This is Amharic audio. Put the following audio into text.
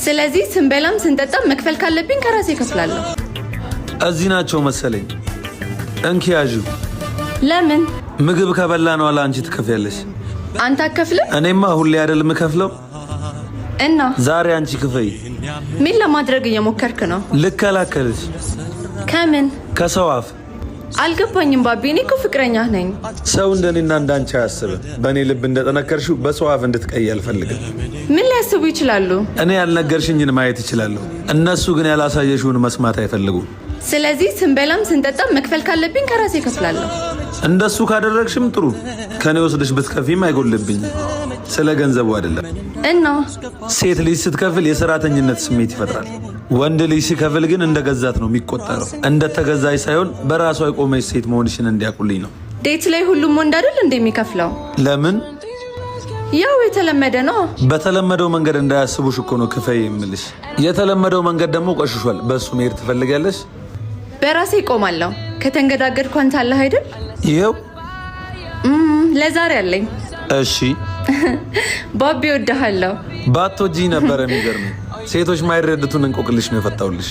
ስለዚህ ስንበላም ስንጠጣም መክፈል ካለብኝ ከራሴ እከፍላለሁ። እዚህ ናቸው መሰለኝ። እንኪያዡ። ለምን? ምግብ ከበላ ነው አላ አንቺ ትከፍያለሽ። አንተ አከፍልም? እኔማ ሁሌ አይደል የምከፍለው። እና ዛሬ አንቺ ክፈይ። ምን ለማድረግ እየሞከርክ ነው? ልከላከልሽ። ከምን? ከሰው አፍ። አልገባኝም ባቢ፣ እኔ እኮ ፍቅረኛ ነኝ። ሰው እንደኔና እንዳንቺ አያስብም። በእኔ ልብ እንደጠነከርሽው በሰው አፍ እንድትቀይ አልፈልግም። ምን ሊያስቡ ይችላሉ? እኔ ያልነገርሽኝን ማየት ይችላለሁ። እነሱ ግን ያላሳየሽውን መስማት አይፈልጉም። ስለዚህ ስንበላም ስንጠጣም መክፈል ካለብኝ ከራሴ እከፍላለሁ። እንደሱ ካደረግሽም ጥሩ። ከኔ ወስደሽ ብትከፊም አይጎልብኝም። ስለ ገንዘቡ አይደለም። እና ሴት ልጅ ስትከፍል የሰራተኝነት ስሜት ይፈጥራል። ወንድ ልጅ ሲከፍል ግን እንደ ገዛት ነው የሚቆጠረው። እንደተገዛች ሳይሆን በራሷ የቆመች ሴት መሆንሽን እንዲያውቁልኝ ነው። ዴት ላይ ሁሉም ወንድ አይደል እንደሚከፍለው? ለምን? ያው የተለመደ ነው። በተለመደው መንገድ እንዳያስቡሽ እኮ ነው ክፈይ የምልሽ። የተለመደው መንገድ ደግሞ ቆሽሿል። በእሱ መሄድ ትፈልጋለሽ? በራሴ እቆማለሁ። ከተንገዳገድኩ አንተ አለህ አይደል? ይኸው ለዛሬ አለኝ። እሺ ባቢ እወድሃለሁ። ባትወጂኝ ነበር የሚገርመኝ። ሴቶች ማይረዱትን እንቆቅልሽ ነው የፈታውልሽ።